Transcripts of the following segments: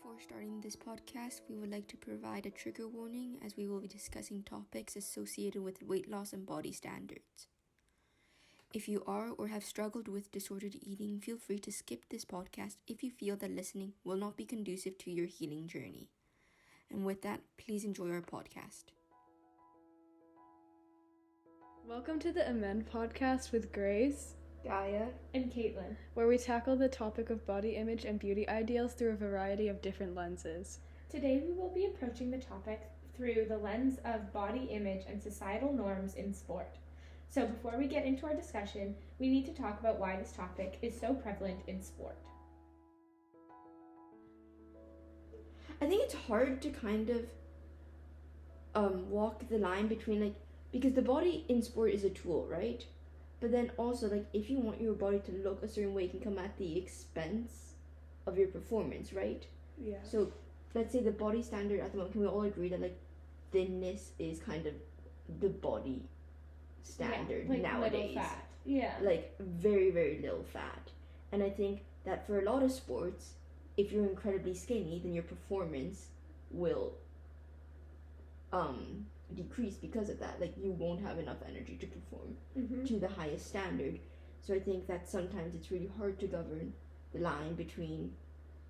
Before starting this podcast, we would like to provide a trigger warning as we will be discussing topics associated with weight loss and body standards. If you are or have struggled with disordered eating, feel free to skip this podcast if you feel that listening will not be conducive to your healing journey. And with that, please enjoy our podcast. Welcome to the Amend podcast with Grace, Gaia, and Caitlin, where we tackle the topic of body image and beauty ideals through a variety of different lenses. Today we will be approaching the topic through the lens of body image and societal norms in sport. So before we get into our discussion, we need to talk about why this topic is so prevalent in sport. I think it's hard to kind of walk the line between because the body in sport is a tool, right? But then also if you want your body to look a certain way, it can come at the expense of your performance, right? Yeah. So let's say the body standard at the moment, can we all agree that thinness is kind of the body standard nowadays? Little fat. Yeah. Very, very little fat. And I think that for a lot of sports, if you're incredibly skinny, then your performance will decrease because of that. You won't have enough energy to perform to the highest standard. So I think that sometimes it's really hard to govern the line between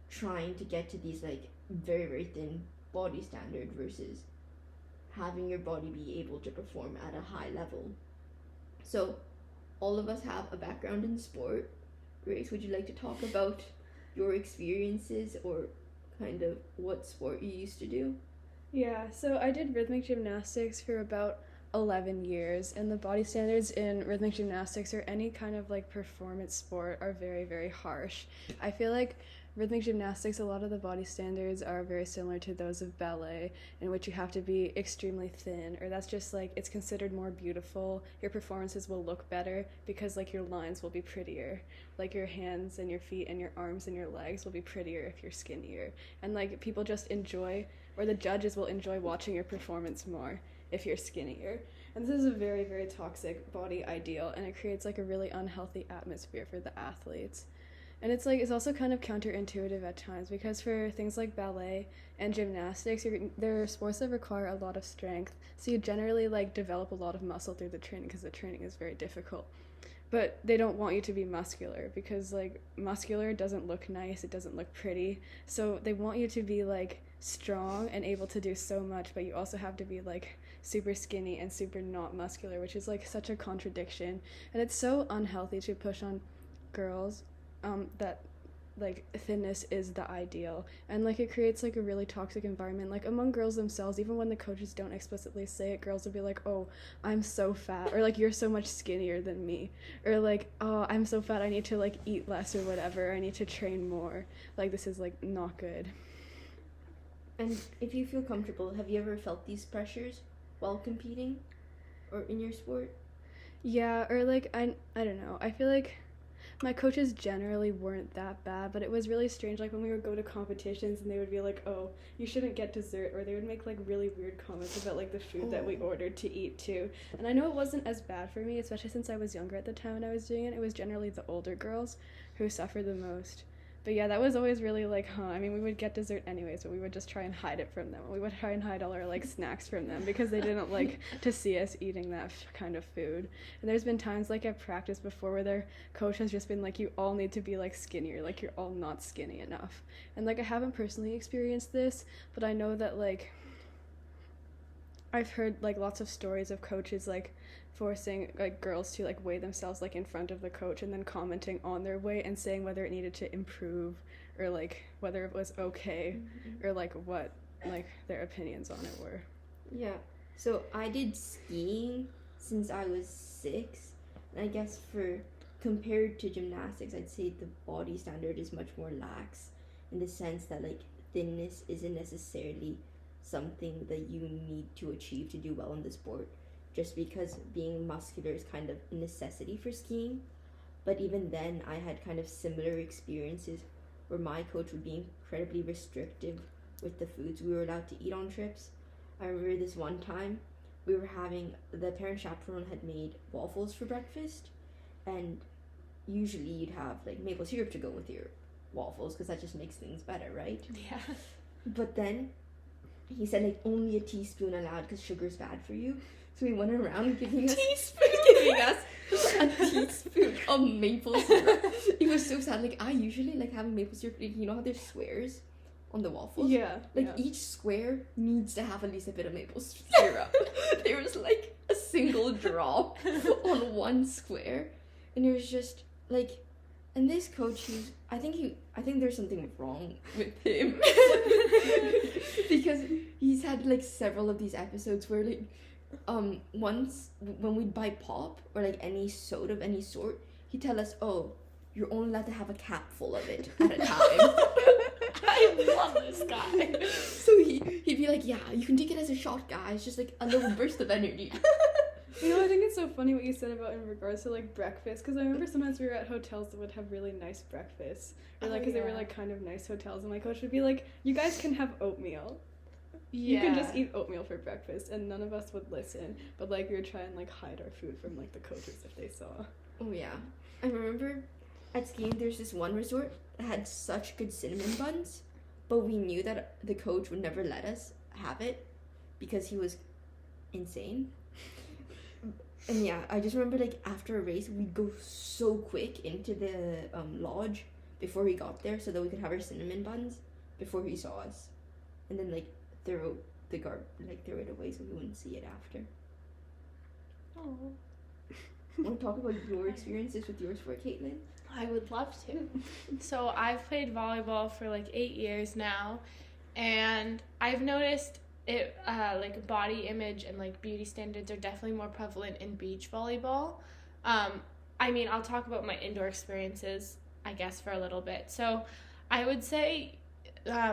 trying to get to these very, very thin body standard versus having your body be able to perform at a high level. So all of us have a background in sport. Grace, would you like to talk about your experiences or kind of what sport you used to do? Yeah, so I did rhythmic gymnastics for about 11 years, and the body standards in rhythmic gymnastics or any kind of performance sport are very, very harsh. I feel like rhythmic gymnastics, a lot of the body standards are very similar to those of ballet, in which you have to be extremely thin, or that's just it's considered more beautiful. Your performances will look better because your lines will be prettier. Your hands and your feet and your arms and your legs will be prettier if you're skinnier. And people just enjoy, or the judges will enjoy watching your performance more if you're skinnier. And this is a very, very toxic body ideal, and it creates a really unhealthy atmosphere for the athletes. And it's also kind of counterintuitive at times, because for things like ballet and gymnastics, they're sports that require a lot of strength. So you generally develop a lot of muscle through the training because the training is very difficult. But they don't want you to be muscular because muscular doesn't look nice, it doesn't look pretty. So they want you to be strong and able to do so much, but you also have to be super skinny and super not muscular, which is such a contradiction. And it's so unhealthy to push on girls that thinness is the ideal, and it creates a really toxic environment among girls themselves. Even when the coaches don't explicitly say it, girls will be oh, I'm so fat, or you're so much skinnier than me, or oh, I'm so fat, I need to eat less or whatever, I need to train more. This is not good. And if you feel comfortable, have you ever felt these pressures while competing or in your sport? Yeah, or I don't know, I feel my coaches generally weren't that bad, but it was really strange when we would go to competitions and they would be oh, you shouldn't get dessert, or they would make really weird comments about the food that we ordered to eat too. And I know it wasn't as bad for me, especially since I was younger at the time when I was doing it. It was generally the older girls who suffered the most. But yeah, that was always really I mean, we would get dessert anyways, but we would just try and hide it from them. We would try and hide all our snacks from them because they didn't like to see us eating that kind of food. And there's been times at practice before where their coach has just been you all need to be skinnier, you're all not skinny enough. And I haven't personally experienced this, but I know that I've heard lots of stories of coaches forcing girls to weigh themselves in front of the coach and then commenting on their weight and saying whether it needed to improve or whether it was okay, or what their opinions on it were. Yeah, so I did skiing since I was 6, and I guess compared to gymnastics, I'd say the body standard is much more lax in the sense that thinness isn't necessarily something that you need to achieve to do well in the sport, just because being muscular is kind of a necessity for skiing. But even then, I had kind of similar experiences where my coach would be incredibly restrictive with the foods we were allowed to eat on trips. I remember this one time the parent chaperone had made waffles for breakfast, and usually you'd have maple syrup to go with your waffles because that just makes things better, right? Yeah. But then he said like only a teaspoon allowed because sugar's bad for you. So he went around giving us a teaspoon of maple syrup. It was so sad. Like I usually like having maple syrup. Like, you know how there's squares on the waffles? Yeah. Like yeah. each square needs to have at least a bit of maple syrup. There was like a single drop on one square, and it was just like, and this coach, I think there's something wrong with him because he's had like several of these episodes where like once when we'd buy pop or like any soda of any sort, he'd tell us, oh, you're only allowed to have a capful of it at a time. I love this guy. So he'd be like, yeah, you can take it as a shot, guys, just like a little burst of energy. You know, I think it's so funny what you said about in regards to like breakfast, because I remember sometimes we were at hotels that would have really nice breakfasts, or like because they were like kind of nice hotels, and my coach would be like, you guys can have oatmeal. You can just eat oatmeal for breakfast, and none of us would listen, but like we would try and like hide our food from like the coaches if they saw. Oh yeah, I remember at skiing there's this one resort that had such good cinnamon buns, but we knew that the coach would never let us have it because he was insane. And yeah, I just remember like after a race we'd go so quick into the lodge before he got there so that we could have our cinnamon buns before he saw us, and then like throw it away so we wouldn't see it after. Oh. Want to talk about your experiences with your sport, Caitlin? I would love to. So I've played volleyball for like 8 years now, and I've noticed it like body image and like beauty standards are definitely more prevalent in beach volleyball. I mean, I'll talk about my indoor experiences, I guess, for a little bit. So I would say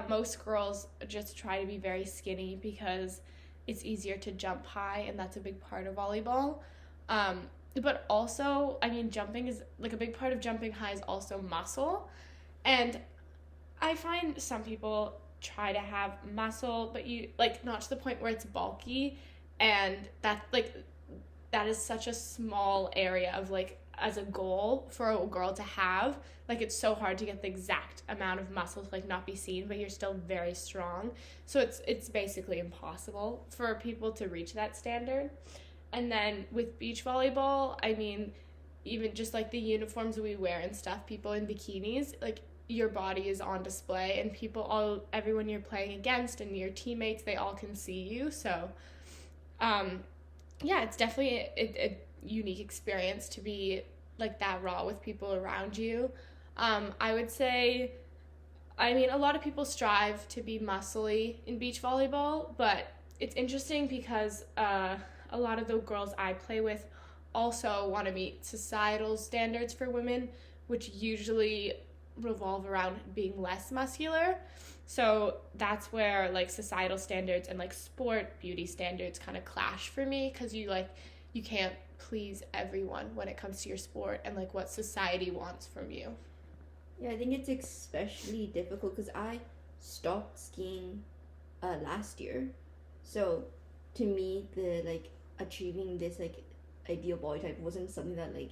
most girls just try to be very skinny because it's easier to jump high, and that's a big part of volleyball. But also, I mean, jumping is like a big part of jumping high is also muscle. And I find some people try to have muscle, but you like not to the point where it's bulky, and that is such a small area of like as a goal for a girl to have. Like it's so hard to get the exact amount of muscle to like not be seen, but you're still very strong. So it's basically impossible for people to reach that standard. And then with beach volleyball, I mean, even just like the uniforms we wear and stuff, people in bikinis, like your body is on display, and everyone you're playing against and your teammates, they all can see you. So, yeah, it's definitely a unique experience to be like that raw with people around you. I would say, I mean, a lot of people strive to be muscly in beach volleyball, but it's interesting because a lot of the girls I play with also want to meet societal standards for women, which usually revolve around being less muscular. So that's where like societal standards and like sport beauty standards kind of clash for me, because you can't please everyone when it comes to your sport and like what society wants from you. Yeah, I think it's especially difficult because I stopped skiing last year. So to me, the like achieving this like ideal body type wasn't something that like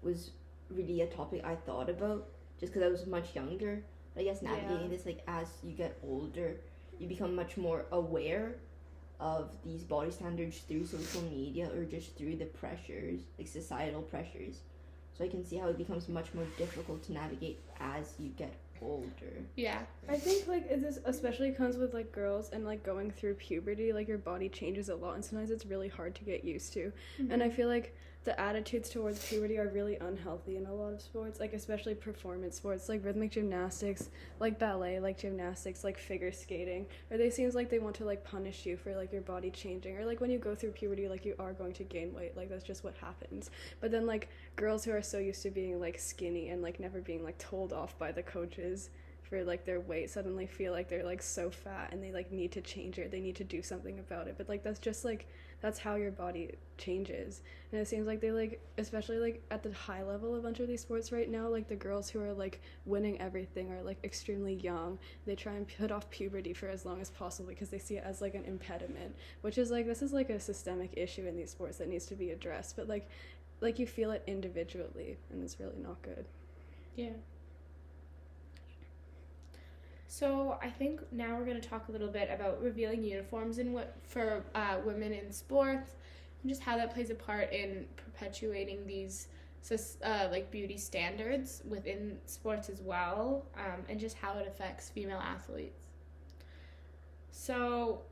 was really a topic I thought about, just because I was much younger. But I guess navigating this, like as you get older, you become much more aware of these body standards through social media or just through the pressures, like societal pressures. So I can see how it becomes much more difficult to navigate as you get older. Yeah. I think like this especially comes with like girls and like going through puberty, like your body changes a lot and sometimes it's really hard to get used to. Mm-hmm. And I feel like the attitudes towards puberty are really unhealthy in a lot of sports, like especially performance sports, like rhythmic gymnastics, like ballet, like gymnastics, like figure skating. Or they seems like they want to like punish you for like your body changing, or like when you go through puberty, like you are going to gain weight, like that's just what happens. But then like girls who are so used to being like skinny and like never being like told off by the coaches for like their weight suddenly feel like they're like so fat and they like need to change it, they need to do something about it. But like that's just like that's how your body changes. And it seems like they like, especially like at the high level, a bunch of these sports right now, like the girls who are like winning everything are like extremely young. They try and put off puberty for as long as possible because they see it as like an impediment, which is like, this is like a systemic issue in these sports that needs to be addressed. But like you feel it individually and it's really not good. Yeah. So I think now we're going to talk a little bit about revealing uniforms for women in sports, and just how that plays a part in perpetuating these like beauty standards within sports as well, and just how it affects female athletes. So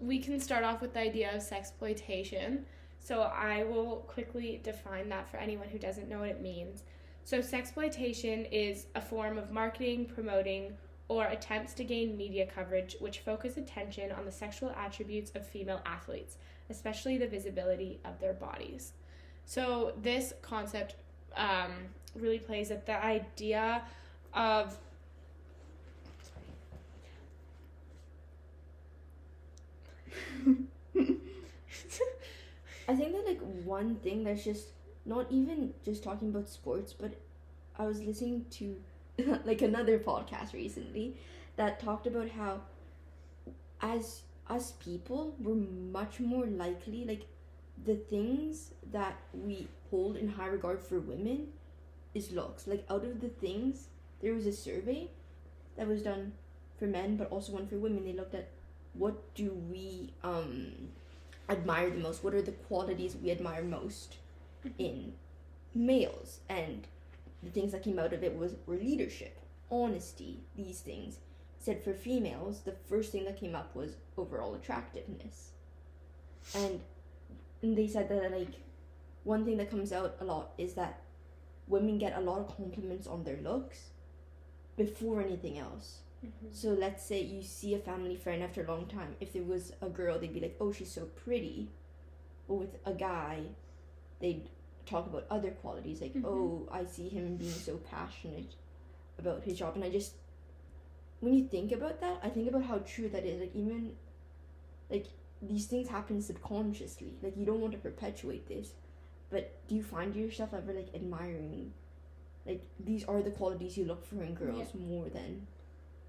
we can start off with the idea of sexploitation. So I will quickly define that for anyone who doesn't know what it means. So sexploitation is a form of marketing, promoting, or attempts to gain media coverage which focus attention on the sexual attributes of female athletes, especially the visibility of their bodies. So this concept really plays at the idea of I think that like one thing that's just not even just talking about sports, but I was listening to like another podcast recently that talked about how as us people we're much more likely, like the things that we hold in high regard for women is looks. Like out of the things, there was a survey that was done for men but also one for women. They looked at what do we admire the most, what are the qualities we admire most in males, and the things that came out of it were leadership, honesty, these things. Said for females, the first thing that came up was overall attractiveness. And they said that like one thing that comes out a lot is that women get a lot of compliments on their looks before anything else. Mm-hmm. So let's say you see a family friend after a long time. If there was a girl, they'd be like, oh, she's so pretty. But with a guy, they'd talk about other qualities, like, oh, I see him being so passionate about his job. And I just, when you think about that, I think about how true that is. Like, even, like, these things happen subconsciously. Like, you don't want to perpetuate this, but do you find yourself ever, like, admiring, like, these are the qualities you look for in girls more than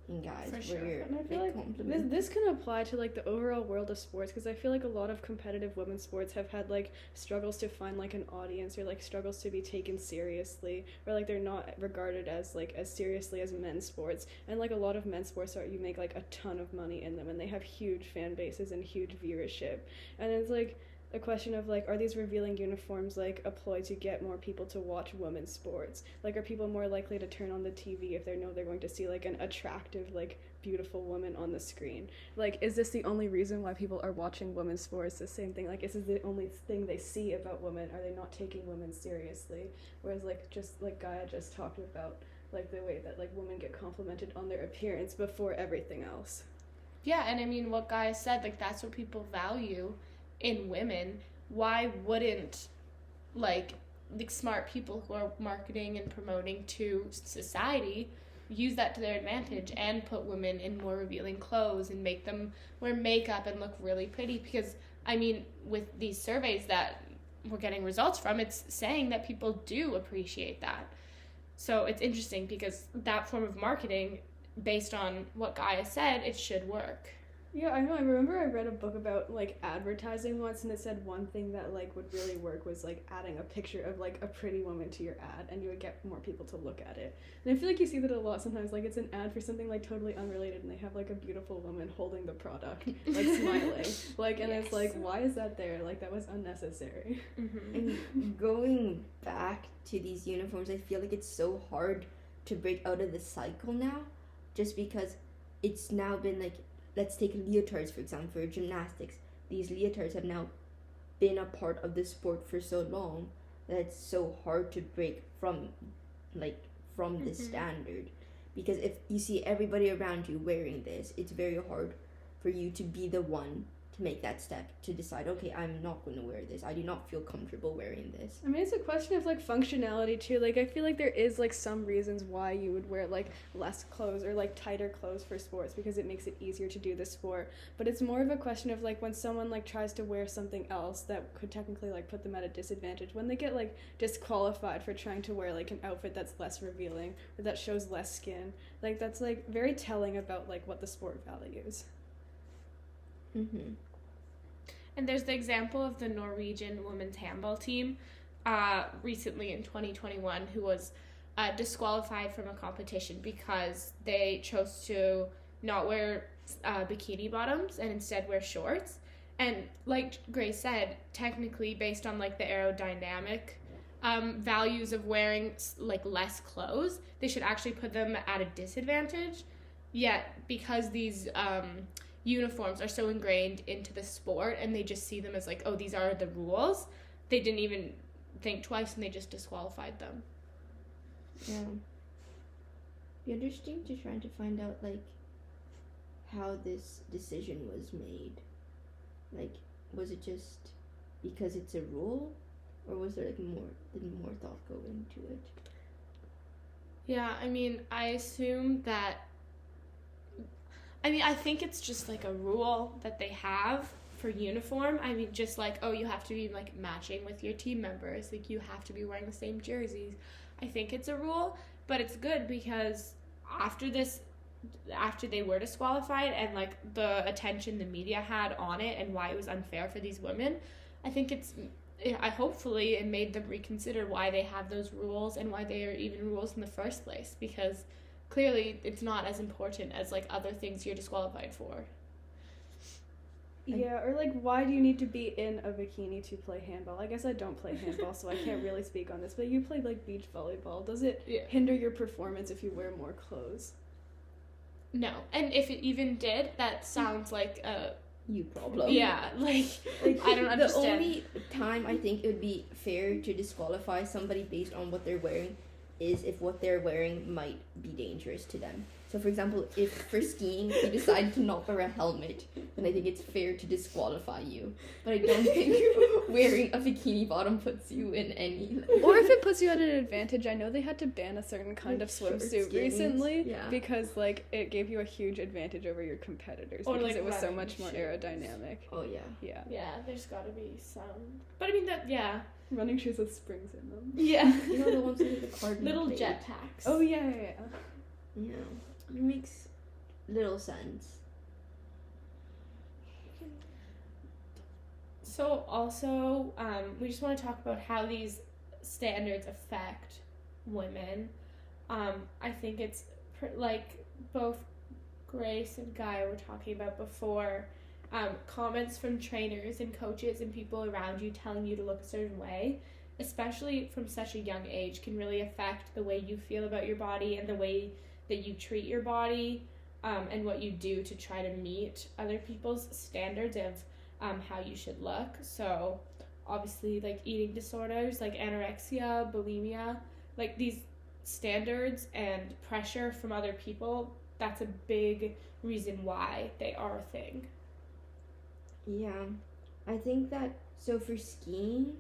in guys? For sure. And I feel like this can apply to like the overall world of sports, because I feel like a lot of competitive women's sports have had like struggles to find like an audience, or like struggles to be taken seriously, or like they're not regarded as like as seriously as men's sports. And like a lot of men's sports you make like a ton of money in them, and they have huge fan bases and huge viewership. And it's like a question of like, are these revealing uniforms like a ploy to get more people to watch women's sports? Like, are people more likely to turn on the TV if they know they're going to see like an attractive, like beautiful woman on the screen? Like, is this the only reason why people are watching women's sports? The same thing, like, is this the only thing they see about women? Are they not taking women seriously? Whereas like, just like Gaia just talked about, like the way that like women get complimented on their appearance before everything else. Yeah, and I mean what Gaia said, like that's what people value in women. Why wouldn't like the smart people who are marketing and promoting to society use that to their advantage and put women in more revealing clothes and make them wear makeup and look really pretty? Because I mean, with these surveys that we're getting results from, it's saying that people do appreciate that. So it's interesting because that form of marketing, based on what Gaia said, it should work. Yeah, I know. I remember I read a book about, like, advertising once, and it said one thing that, like, would really work was, like, adding a picture of, like, a pretty woman to your ad, and you would get more people to look at it. And I feel like you see that a lot sometimes. Like, it's an ad for something, like, totally unrelated, and they have, like, a beautiful woman holding the product, like, smiling. Like, and It's like, why is that there? Like, that was unnecessary. Mm-hmm. And going back to these uniforms, I feel like it's so hard to break out of the cycle now, just because it's now been, like, let's take leotards, for example, for gymnastics. These leotards have now been a part of the sport for so long that it's so hard to break from the standard. Because if you see everybody around you wearing this, it's very hard for you to be the one to make that step, to decide, okay, I'm not going to wear this. I do not feel comfortable wearing this. I mean, it's a question of, like, functionality, too. Like, I feel like there is, like, some reasons why you would wear, like, less clothes or, like, tighter clothes for sports, because it makes it easier to do the sport. But it's more of a question of, like, when someone, like, tries to wear something else that could technically, like, put them at a disadvantage, when they get, like, disqualified for trying to wear, like, an outfit that's less revealing or that shows less skin. Like, that's, like, very telling about, like, what the sport values. Mm-hmm. And there's the example of the Norwegian women's handball team recently in 2021 who was disqualified from a competition because they chose to not wear bikini bottoms and instead wear shorts. And like Grace said, technically based on like the aerodynamic values of wearing like less clothes, they should actually put them at a disadvantage. Yet because these uniforms are so ingrained into the sport and they just see them as like, oh, these are the rules, they didn't even think twice and they just disqualified them. Yeah. Be interesting to try to find out like how this decision was made. Like, was it just because it's a rule, or was there like more thought go into it? Yeah, I mean, I think it's just like a rule that they have for uniform. I mean, just like, oh, you have to be like matching with your team members, like you have to be wearing the same jerseys. I think it's a rule, but it's good because after they were disqualified and like the attention the media had on it and why it was unfair for these women, I think hopefully it made them reconsider why they have those rules and why they are even rules in the first place, because clearly it's not as important as like other things you're disqualified for. Yeah, or like, why do you need to be in a bikini to play handball? I guess I don't play handball, so I can't really speak on this, but you play like beach volleyball. Does it hinder your performance if you wear more clothes? No, and if it even did, that sounds like a you problem. Yeah, like I don't understand. The only time I think it would be fair to disqualify somebody based on what they're wearing is if what they're wearing might be dangerous to them. So, for example, if for skiing you decide to not wear a helmet, then I think it's fair to disqualify you. But I don't think wearing a bikini bottom puts you in any... Or if it puts you at an advantage. I know they had to ban a certain kind like of swimsuit recently, yeah. because like it gave you a huge advantage over your competitors, or because like it was so much shoes. more aerodynamic. Oh, yeah. Yeah. Yeah, there's gotta be some. But I mean, that, yeah. Running shoes with springs in them. Yeah. You know the ones with the cardinal Little plate? jetpacks. Oh, yeah. Yeah. It makes little sense. So also, we just want to talk about how these standards affect women. I think it's like both Grace and Gaia were talking about before, comments from trainers and coaches and people around you telling you to look a certain way, especially from such a young age, can really affect the way you feel about your body and the way that you treat your body, and what you do to try to meet other people's standards of how you should look. So obviously like eating disorders like anorexia, bulimia, like these standards and pressure from other people, that's a big reason why they are a thing. Yeah, I think that, so for skiing,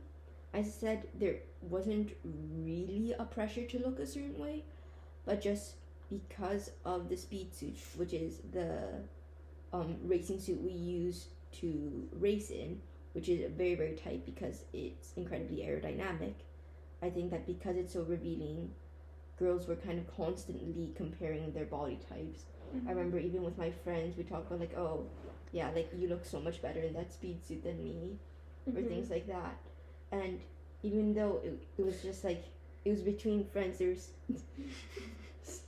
I said there wasn't really a pressure to look a certain way, but just because of the speed suit, which is the racing suit we use to race in, which is very, very tight because it's incredibly aerodynamic, I think that because it's so revealing, girls were kind of constantly comparing their body types. Mm-hmm. I remember even with my friends, we talk about like, oh, yeah, like you look so much better in that speed suit than me, or Mm-hmm. things like that. And even though it was just like, it was between friends, there's...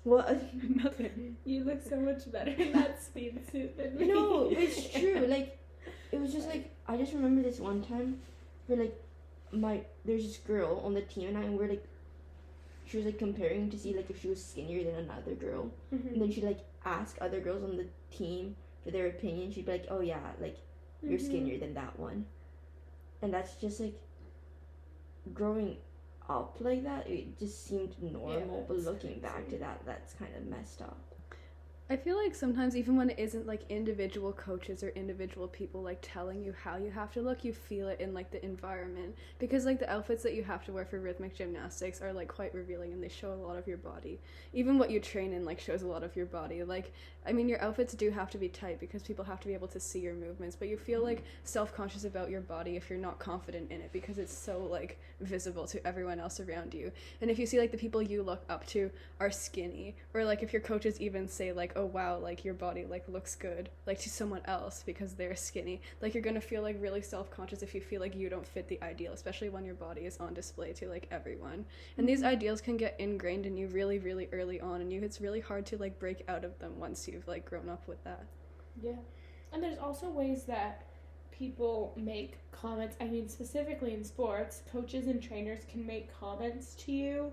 What? Nothing. You look so much better in that speed suit than me. No, it's true. Like, it was just like, I just remember this one time where like, there's this girl on the team and we're like, she was like comparing to see like if she was skinnier than another girl. Mm-hmm. And then she'd like ask other girls on the team for their opinion. She'd be like, oh yeah, like, you're skinnier than that one. And that's just like, growing up like that, it just seemed normal, but looking back to that, that's kind of messed up. I feel like sometimes even when it isn't like individual coaches or individual people like telling you how you have to look, you feel it in like the environment, because like the outfits that you have to wear for rhythmic gymnastics are like quite revealing and they show a lot of your body. Even what you train in like shows a lot of your body. Like, I mean, your outfits do have to be tight because people have to be able to see your movements, but you feel like self-conscious about your body if you're not confident in it because it's so like visible to everyone else around you. And if you see like the people you look up to are skinny, or like if your coaches even say like, like, oh wow, like your body like looks good like to someone else because they're skinny. Like you're gonna feel like really self-conscious if you feel like you don't fit the ideal, especially when your body is on display to like everyone. And these ideals can get ingrained in you really, really early on, and it's really hard to like break out of them once you've like grown up with that. Yeah. And there's also ways that people make comments. I mean, specifically in sports, coaches and trainers can make comments to you.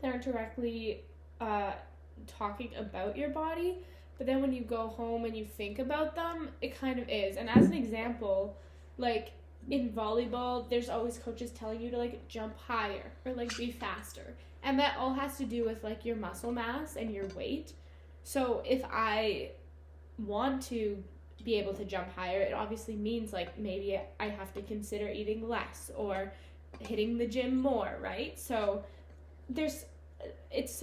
They aren't directly talking about your body, but then when you go home and you think about them, it kind of is. And as an example, like in volleyball, there's always coaches telling you to like jump higher or like be faster. And that all has to do with like your muscle mass and your weight. So if I want to be able to jump higher, it obviously means like maybe I have to consider eating less or hitting the gym more, right? So it's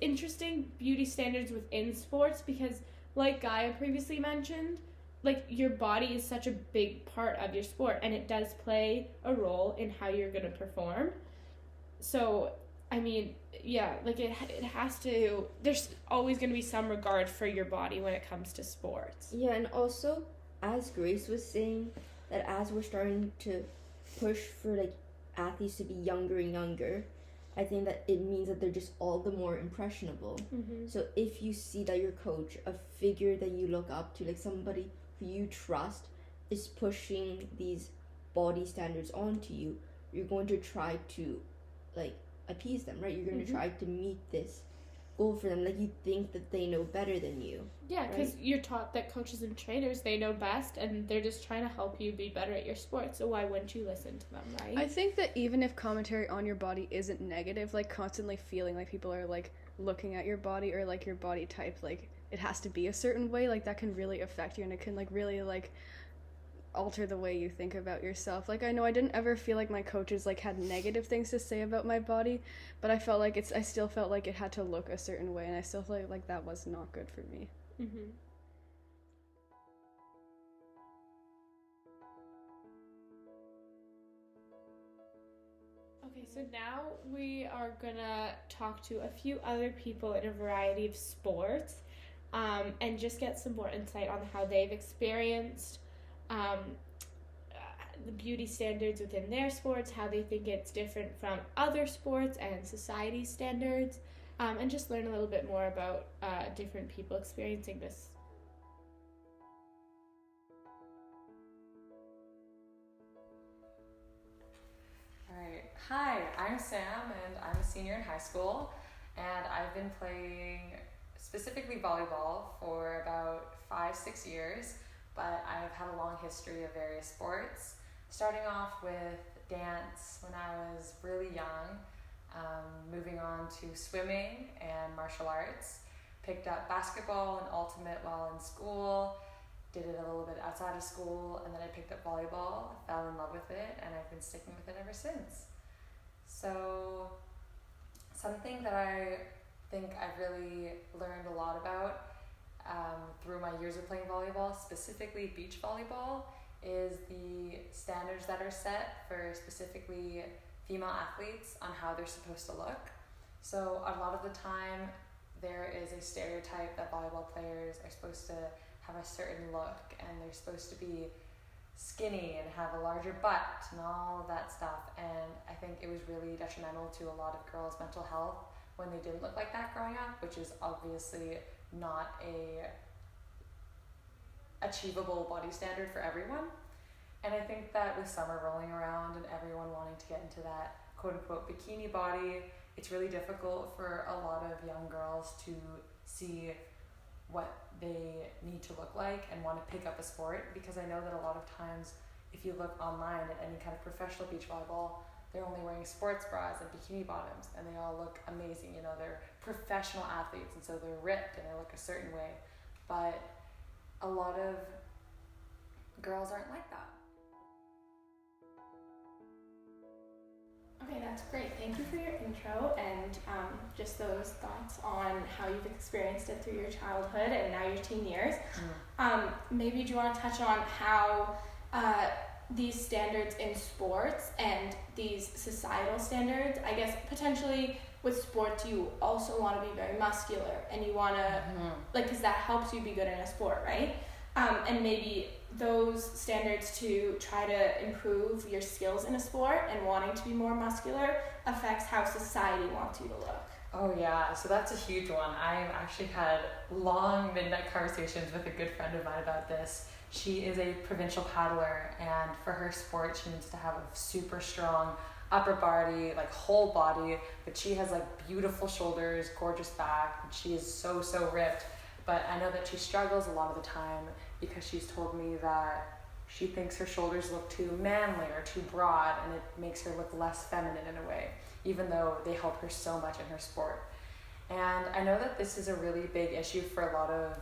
interesting, beauty standards within sports, because like Gaia previously mentioned, like your body is such a big part of your sport, and it does play a role in how you're going to perform. So I mean, yeah, like it has to, there's always going to be some regard for your body when it comes to sports. Yeah, and also, as Grace was saying, that as we're starting to push for like athletes to be younger and younger, I think that it means that they're just all the more impressionable. Mm-hmm. So if you see that your coach, a figure that you look up to, like somebody who you trust, is pushing these body standards onto you, you're going to try to like appease them, right? You're going to try to meet this goal for them. Like you think that they know better than you. Yeah, because you're taught that coaches and trainers, they know best, and they're just trying to help you be better at your sport. So why wouldn't you listen to them, right? I think that even if commentary on your body isn't negative, like constantly feeling like people are like looking at your body or like your body type, like it has to be a certain way, like that can really affect you, and it can like really like alter the way you think about yourself. Like I know I didn't ever feel like my coaches like had negative things to say about my body, but I felt like I still felt like it had to look a certain way, and I still felt like that was not good for me. Mm-hmm. Okay, so now we are gonna talk to a few other people in a variety of sports, and just get some more insight on how they've experienced the beauty standards within their sports, how they think it's different from other sports and society standards, and just learn a little bit more about different people experiencing this. Alright, hi, I'm Sam, and I'm a senior in high school, and I've been playing specifically volleyball for about 5-6 years, but I've had a long history of various sports, starting off with dance when I was really young, moving on to swimming and martial arts, picked up basketball and ultimate while in school, did it a little bit outside of school, and then I picked up volleyball, fell in love with it, and I've been sticking with it ever since. So something that I think I've really learned a lot about through my years of playing volleyball, specifically beach volleyball, is the standards that are set for specifically female athletes on how they're supposed to look. So a lot of the time there is a stereotype that volleyball players are supposed to have a certain look, and they're supposed to be skinny and have a larger butt and all of that stuff, and I think it was really detrimental to a lot of girls' mental health when they didn't look like that growing up, which is obviously not a achievable body standard for everyone. And I think that with summer rolling around and everyone wanting to get into that quote-unquote bikini body, it's really difficult for a lot of young girls to see what they need to look like and want to pick up a sport, because I know that a lot of times if you look online at any kind of professional beach volleyball, they're only wearing sports bras and bikini bottoms, and they all look amazing. You know, they're professional athletes, and so they're ripped and they look a certain way, but a lot of girls aren't like that. Okay, that's great. Thank you for your intro and just those thoughts on how you've experienced it through your childhood and now your teen years. Maybe do you want to touch on how these standards in sports and these societal standards, I guess, potentially with sports you also want to be very muscular and you want to like, because that helps you be good in a sport, right? And maybe those standards to try to improve your skills in a sport and wanting to be more muscular affects how society wants you to look. Oh yeah, so that's a huge one. I've actually had long midnight conversations with a good friend of mine about this. She is a provincial paddler, and for her sport she needs to have a super strong upper body, like whole body, but she has like beautiful shoulders, gorgeous back, and she is so ripped. But I know that she struggles a lot of the time because she's told me that she thinks her shoulders look too manly or too broad, and it makes her look less feminine in a way, even though they help her so much in her sport. And I know that this is a really big issue for a lot of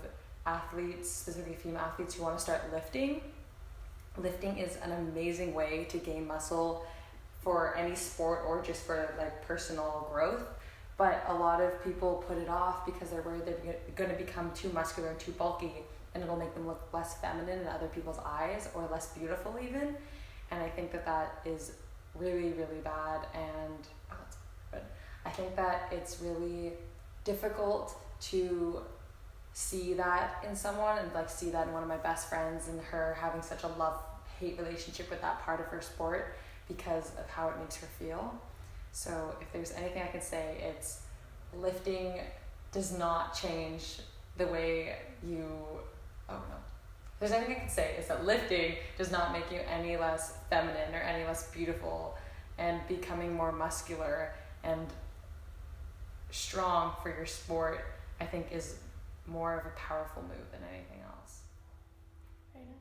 athletes, specifically female athletes who want to start lifting. Lifting is an amazing way to gain muscle for any sport or just for like personal growth. But a lot of people put it off because they're worried they're going to become too muscular and too bulky, and it'll make them look less feminine in other people's eyes or less beautiful even. And I think that that is really bad, and that's good. I think that it's really difficult to see that in someone, and like see that in one of my best friends and her having such a love-hate relationship with that part of her sport because of how it makes her feel. So if there's anything I can say, it's lifting does not change the way you, if there's anything I can say, it's that lifting does not make you any less feminine or any less beautiful, and becoming more muscular and strong for your sport, I think, is more of a powerful move than anything else. Very nice.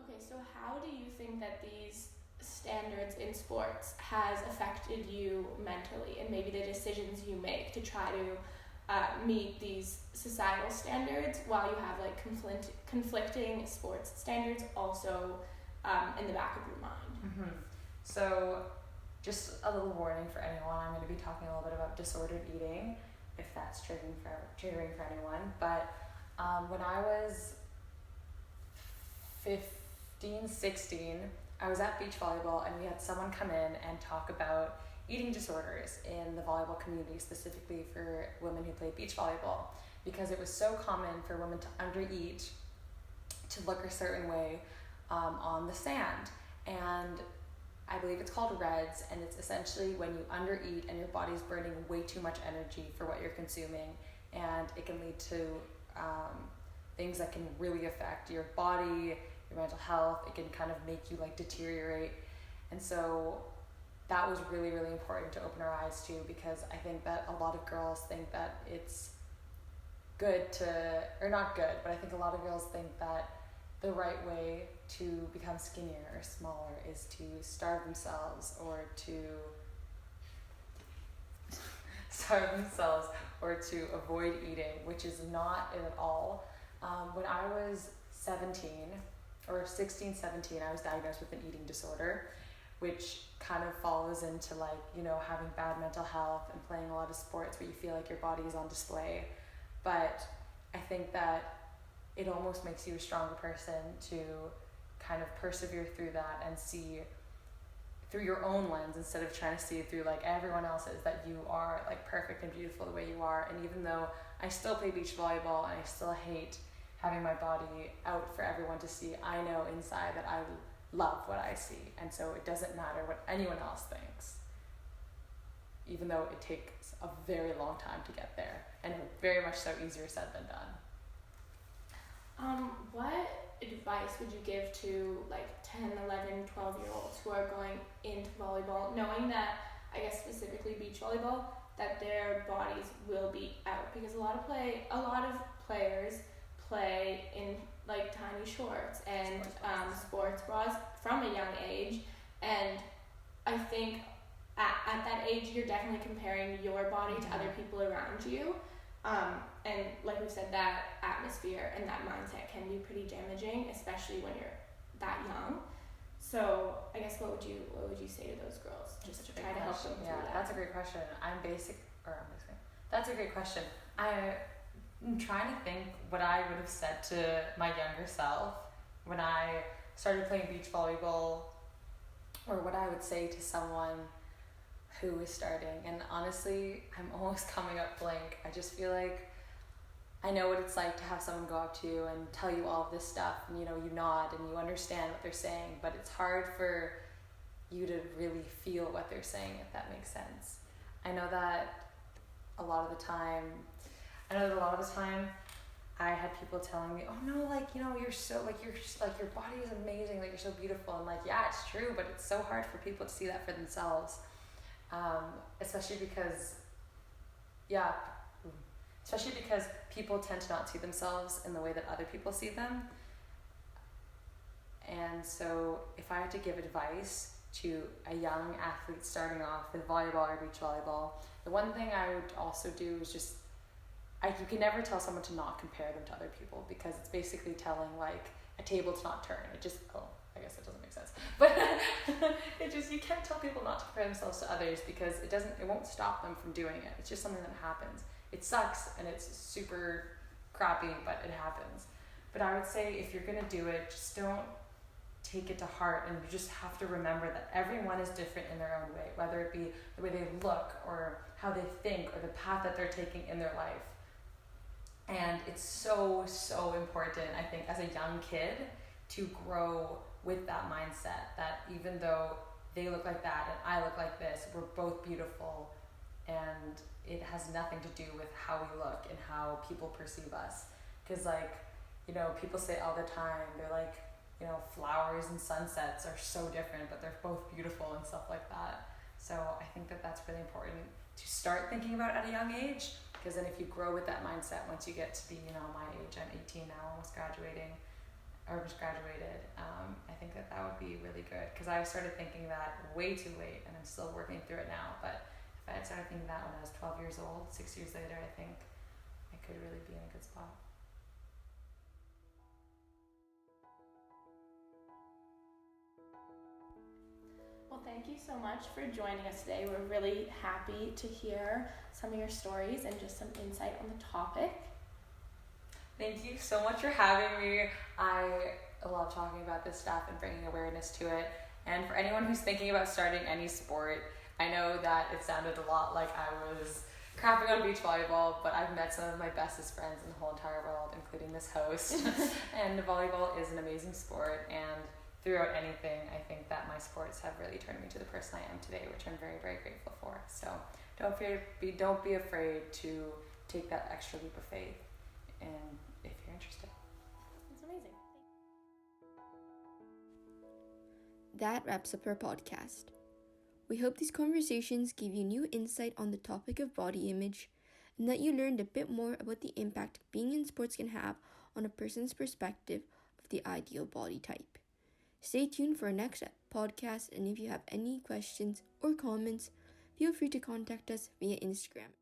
Okay, so how do you think that these standards in sports has affected you mentally, and maybe the decisions you make to try to meet these societal standards while you have like conflicting sports standards also in the back of your mind? So just a little warning for anyone, I'm going to be talking a little bit about disordered eating, if that's triggering for anyone. But when I was 15, 16, I was at beach volleyball, and we had someone come in and talk about eating disorders in the volleyball community, specifically for women who play beach volleyball, because it was so common for women to undereat, to look a certain way on the sand. And I believe it's called RED-S, and it's essentially when you undereat and your body's burning way too much energy for what you're consuming, and it can lead to things that can really affect your body, your mental health. It can kind of make you like deteriorate. And so that was really important to open our eyes to, because I think that a lot of girls think that it's good to, or not good, but I think a lot of girls think that the right way to become skinnier or smaller is to starve themselves or to avoid eating, which is not it at all. When I was 17 or 16, 17, I was diagnosed with an eating disorder, which kind of follows into like, having bad mental health and playing a lot of sports where you feel like your body is on display. But I think that it almost makes you a stronger person to kind of persevere through that and see through your own lens instead of trying to see it through like everyone else's, that you are like perfect and beautiful the way you are. And even though I still play beach volleyball and I still hate having my body out for everyone to see, I know inside that I love what I see, and so it doesn't matter what anyone else thinks, even though it takes a very long time to get there, and very much so easier said than done. What advice would you give to like 10, 11, 12-year-olds who are going into volleyball, knowing that, I guess specifically beach volleyball, that their bodies will be out? Because a lot of players play in like tiny shorts and sports bras from a young age, and I think at that age you're definitely comparing your body to other people around you, and like we said, that atmosphere and that mindset can be pretty damaging, especially when you're that young. So I guess what would you say to those girls, just to try to help them through that? That's a great question. That's a great question. I'm trying to think what I would have said to my younger self when I started playing beach volleyball, or what I would say to someone who is starting. And honestly, I'm almost coming up blank. I just feel like I know what it's like to have someone go up to you and tell you all of this stuff, and you nod and you understand what they're saying, but it's hard for you to really feel what they're saying, if that makes sense. I know that a lot of the time I had people telling me, oh no, you're so, your body is amazing, you're so beautiful. I'm like, yeah, it's true, but it's so hard for people to see that for themselves. Especially because people tend to not see themselves in the way that other people see them. And so if I had to give advice to a young athlete starting off with volleyball or beach volleyball, the one thing I would also do is just, you can never tell someone to not compare them to other people, because it's basically telling a table to not turn. It just, I guess that doesn't make sense. But you can't tell people not to compare themselves to others, because it won't stop them from doing it. It's just something that happens. It sucks and it's super crappy, but it happens. But I would say if you're gonna do it, just don't take it to heart, and you just have to remember that everyone is different in their own way, whether it be the way they look or how they think or the path that they're taking in their life. And it's so, so important, I think, as a young kid to grow with that mindset that even though they look like that and I look like this, we're both beautiful, and it has nothing to do with how we look and how people perceive us. Because people say all the time, they're like, flowers and sunsets are so different, but they're both beautiful and stuff like that. So I think that that's really important to start thinking about at a young age, because then if you grow with that mindset, once you get to be, my age, I'm 18 now, almost graduated, I think that would be really good, because I started thinking that way too late, and I'm still working through it now. But if I had started thinking that when I was 12 years old, 6 years later, I think I could really be in a good spot. Well, thank you so much for joining us today. We're really happy to hear some of your stories and just some insight on the topic. Thank you so much for having me. I love talking about this stuff and bringing awareness to it. And for anyone who's thinking about starting any sport, I know that it sounded a lot like I was crapping on beach volleyball, but I've met some of my bestest friends in the whole entire world, including this host. And volleyball is an amazing sport, and throughout anything, I think that my sports have really turned me to the person I am today, which I'm very, very grateful for. So don't be afraid to take that extra leap of faith, and if you're interested. It's amazing. That wraps up our podcast. We hope these conversations gave you new insight on the topic of body image, and that you learned a bit more about the impact being in sports can have on a person's perspective of the ideal body type. Stay tuned for our next podcast, and if you have any questions or comments, feel free to contact us via Instagram.